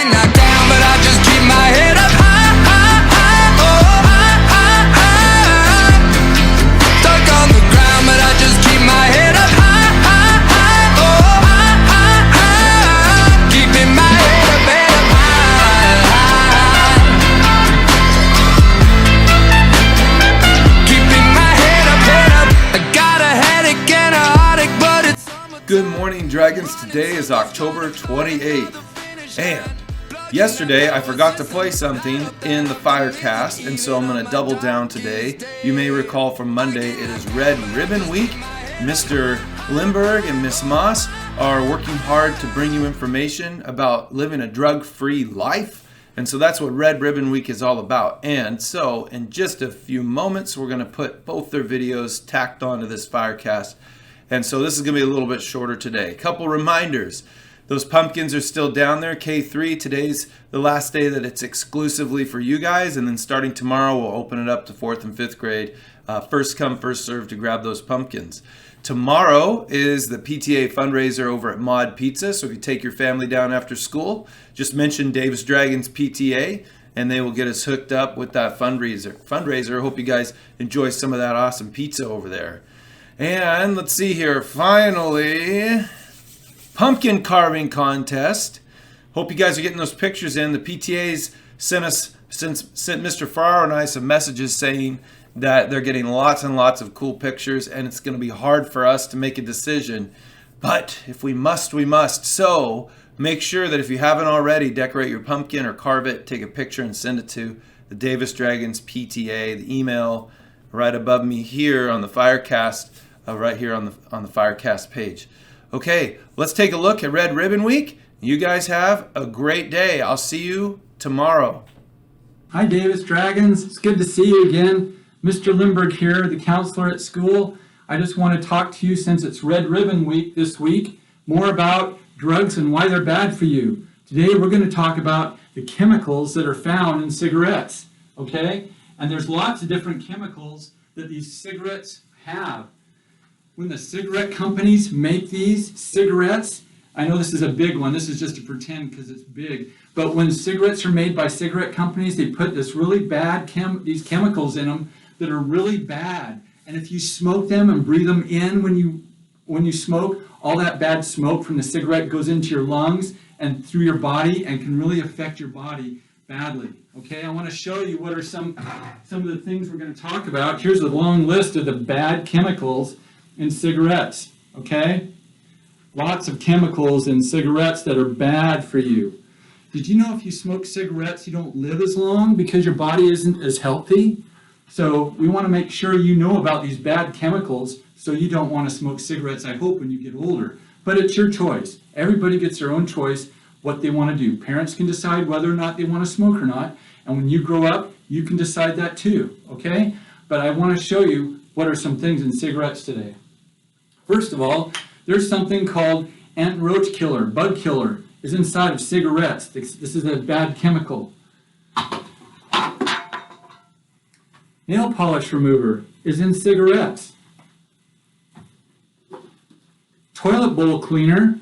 getting knocked down, but I just keep my head up high, high, high, oh, high, high, high. Stuck on the ground, but I just keep my head up high, high, high, oh, high, high, high. Keeping my head up high, high. Keeping my head up. I got a headache and a heartache, but it's Good morning, Dragons. Today is October 28th. And yesterday I forgot to play something in the FireCast, and so I'm going to double down today. You may recall from Monday it is Red Ribbon Week. Mr. Lindbergh and Miss Moss are working hard to bring you information about living a drug-free life. And so that's what Red Ribbon Week is all about. And so in just a few moments, we're going to put both their videos tacked onto this FireCast. And so this is going to be a little bit shorter today. A couple reminders. Those pumpkins are still down there. K3, today's the last day that it's exclusively for you guys. And then starting tomorrow, we'll open it up to 4th and 5th grade. First come, first serve to grab those pumpkins. Tomorrow is the PTA fundraiser over at Mod Pizza. So if you take your family down after school, just mention Dave's Dragons PTA and they will get us hooked up with that fundraiser. Hope you guys enjoy some of that awesome pizza over there. And let's see here, finally, pumpkin carving contest. Hope you guys are getting those pictures in. The PTAs sent Mr. Farrar and I some messages saying that they're getting lots and lots of cool pictures, and it's going to be hard for us to make a decision. But if we must, we must. So make sure that if you haven't already, decorate your pumpkin or carve it, take a picture and send it to the Davis Dragons PTA. The email right above me here on the FireCast, right here on the FireCast page. Okay, let's take a look at Red Ribbon Week. You guys have a great day. I'll see you tomorrow. Hi, Davis Dragons. It's good to see you again. Mr. Lindbergh here, the counselor at school. I just want to talk to you, since it's Red Ribbon Week this week, more about drugs and why they're bad for you. Today we're going to talk about the chemicals that are found in cigarettes, okay? And there's lots of different chemicals that these cigarettes have. When the cigarette companies make these cigarettes, I know this is a big one, this is just to pretend because it's big, but when cigarettes are made by cigarette companies, they put this really bad these chemicals in them that are really bad. And if you smoke them and breathe them in when you smoke, all that bad smoke from the cigarette goes into your lungs and through your body and can really affect your body badly. Okay, I want to show you what are some of the things we're going to talk about. Here's a long list of the bad chemicals in cigarettes, okay? Lots of chemicals in cigarettes that are bad for you. Did you know if you smoke cigarettes, you don't live as long because your body isn't as healthy? So we want to make sure you know about these bad chemicals so you don't want to smoke cigarettes, I hope, when you get older. But it's your choice. Everybody gets their own choice what they want to do. Parents can decide whether or not they want to smoke or not. And when you grow up, you can decide that too, okay? But I want to show you what are some things in cigarettes today. First of all, there's something called ant and roach killer, bug killer, is inside of cigarettes. This is a bad chemical. Nail polish remover is in cigarettes. Toilet bowl cleaner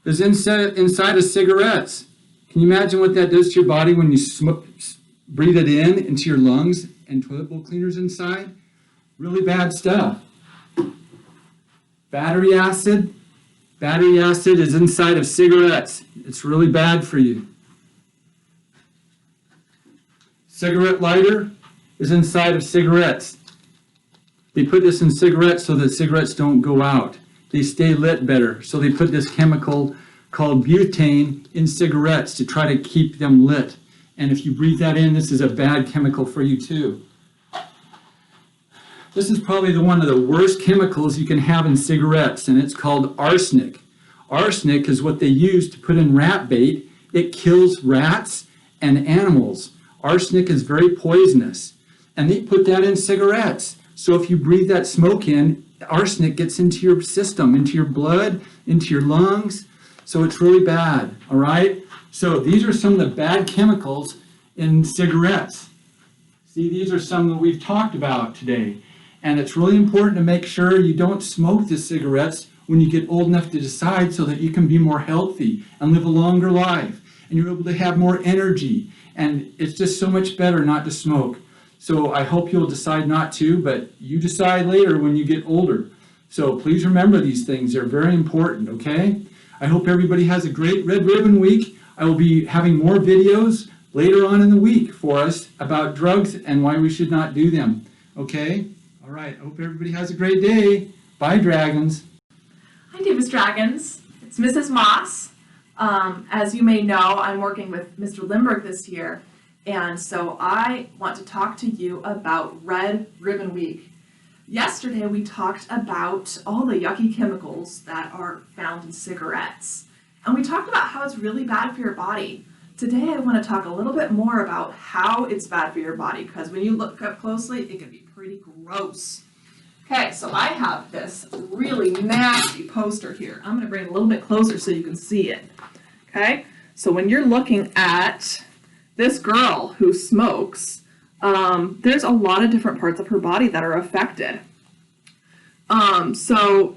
is inside of cigarettes. Can you imagine what that does to your body when you breathe it in into your lungs and toilet bowl cleaners inside? Really bad stuff. Battery acid is inside of cigarettes. It's really bad for you. Cigarette lighter is inside of cigarettes. They put this in cigarettes so that cigarettes don't go out. They stay lit better. So they put this chemical called butane in cigarettes to try to keep them lit. And if you breathe that in, this is a bad chemical for you too. This is probably one of the worst chemicals you can have in cigarettes, and it's called arsenic. Arsenic is what they use to put in rat bait. It kills rats and animals. Arsenic is very poisonous, and they put that in cigarettes. So if you breathe that smoke in, arsenic gets into your system, into your blood, into your lungs. So it's really bad, all right? So these are some of the bad chemicals in cigarettes. See, these are some that we've talked about today. And it's really important to make sure you don't smoke the cigarettes when you get old enough to decide, so that you can be more healthy and live a longer life. and you're able to have more energy. And it's just so much better not to smoke. So I hope you'll decide not to, but you decide later when you get older. So please remember these things. They're very important, okay? I hope everybody has a great Red Ribbon Week. I will be having more videos later on in the week for us about drugs and why we should not do them, okay? All right, I hope everybody has a great day. Bye, Dragons. Hi, Davis Dragons. It's Mrs. Moss. As you may know, I'm working with Mr. Lindbergh this year, and so I want to talk to you about Red Ribbon Week. Yesterday, we talked about all the yucky chemicals that are found in cigarettes, and we talked about how it's really bad for your body. Today, I want to talk a little bit more about how it's bad for your body, because when you look up closely, it can be pretty gross. Okay, so I have this really nasty poster here. I'm going to bring it a little bit closer so you can see it. Okay, so when you're looking at this girl who smokes, there's a lot of different parts of her body that are affected. So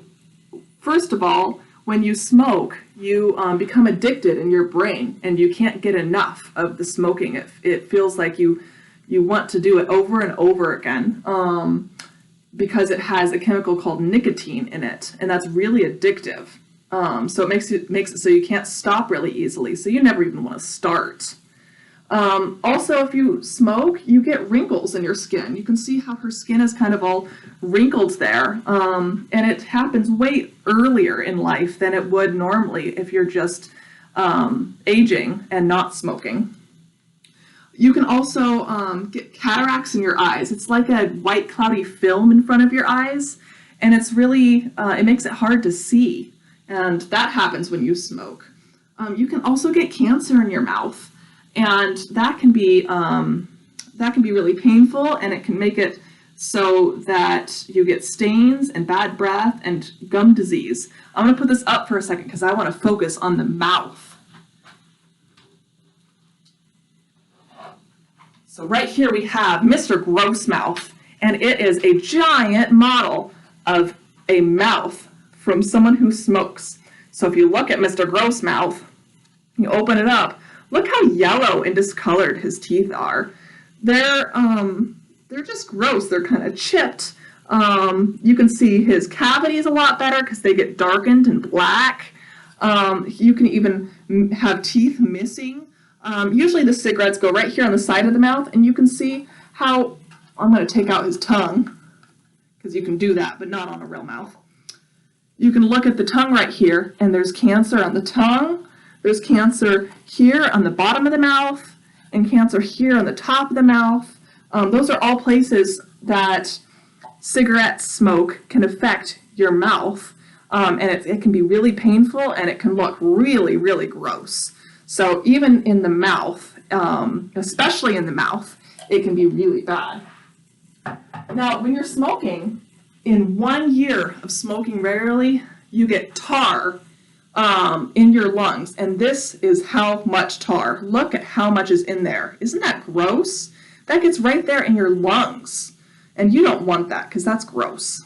first of all, when you smoke, you become addicted in your brain, and you can't get enough of the smoking. It feels like you want to do it over and over again, because it has a chemical called nicotine in it, and that's really addictive. So it makes it so you can't stop really easily, so you never even want to start. Also, if you smoke, you get wrinkles in your skin. You can see how her skin is kind of all wrinkled there, and it happens way earlier in life than it would normally if you're just aging and not smoking. You can also get cataracts in your eyes. It's like a white cloudy film in front of your eyes, and it's really, it makes it hard to see, and that happens when you smoke. You can also get cancer in your mouth, and that can be really painful, and it can make it so that you get stains and bad breath and gum disease. I'm going to put this up for a second because I want to focus on the mouth. So right here we have Mr. Grossmouth, and it is a giant model of a mouth from someone who smokes. So if you look at Mr. Grossmouth, you open it up, look how yellow and discolored his teeth are. They're just gross. They're kind of chipped. You can see his cavity is a lot better because they get darkened and black. You can even have teeth missing. Usually the cigarettes go right here on the side of the mouth, and you can see how, I'm going to take out his tongue, because you can do that, but not on a real mouth. You can look at the tongue right here, and there's cancer on the tongue, there's cancer here on the bottom of the mouth, and cancer here on the top of the mouth. Those are all places that cigarette smoke can affect your mouth, and it can be really painful, and it can look really, really gross. So even in the mouth, especially in the mouth, it can be really bad. Now, when you're smoking, in 1 year of smoking regularly, you get tar in your lungs, and this is how much tar. Look at how much is in there. Isn't that gross? That gets right there in your lungs, and you don't want that because that's gross.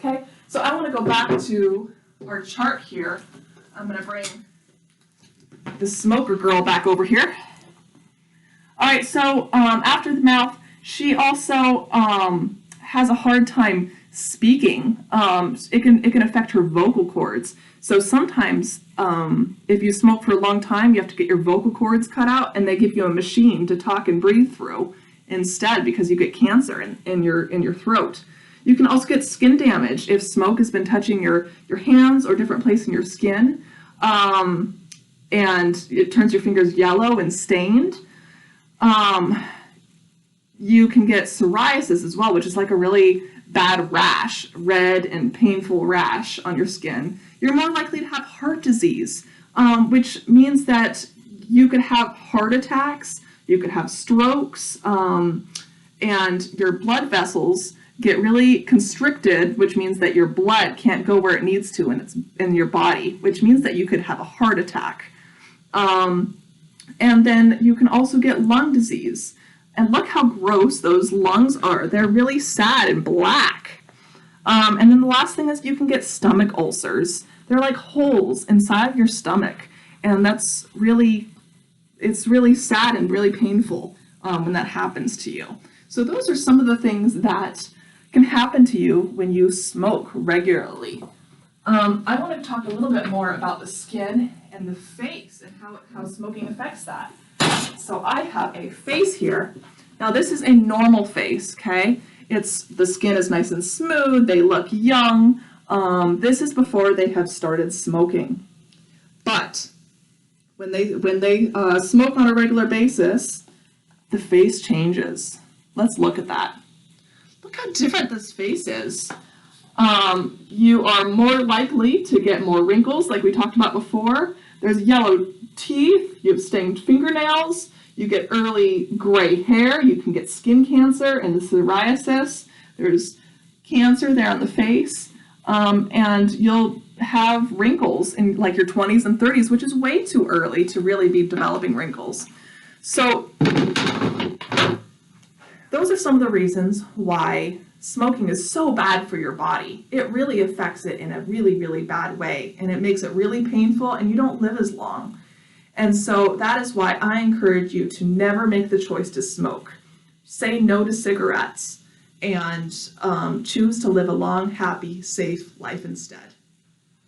Okay, so I want to go back to our chart here. I'm going to bring the smoker girl back over here. All right, so after the mouth, she also has a hard time speaking. It can affect her vocal cords. So sometimes if you smoke for a long time, you have to get your vocal cords cut out, and they give you a machine to talk and breathe through instead because you get cancer in your throat. You can also get skin damage if smoke has been touching your hands or different places in your skin. And it turns your fingers yellow and stained. You can get psoriasis as well, which is like a really bad rash, red and painful rash on your skin. You're more likely to have heart disease, which means that you could have heart attacks, you could have strokes, and your blood vessels get really constricted, which means that your blood can't go where it needs to in your body, which means that you could have a heart attack. And then you can also get lung disease. And look how gross those lungs are. They're really sad and black. And then the last thing is you can get stomach ulcers. They're like holes inside of your stomach. And that's really it's really sad and really painful when that happens to you. So those are some of the things that can happen to you when you smoke regularly. I want to talk a little bit more about the skin and the face and how smoking affects that. So I have a face here. Now this is a normal face, okay? The skin is nice and smooth, they look young. This is before they have started smoking. But when they smoke on a regular basis, the face changes. Let's look at that. Look how different this face is. You are more likely to get more wrinkles, like we talked about before. There's yellow teeth, you have stained fingernails, you get early gray hair, you can get skin cancer and the psoriasis. There's cancer there on the face, and you'll have wrinkles in like your 20s and 30s, which is way too early to really be developing wrinkles. So those are some of the reasons why smoking is so bad for your body. It really affects it in a really, really bad way, and it makes it really painful, and you don't live as long. And so that is why I encourage you to never make the choice to smoke. Say no to cigarettes and choose to live a long, happy, safe life instead.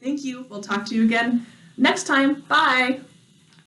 Thank you. We'll talk to you again next time. Bye.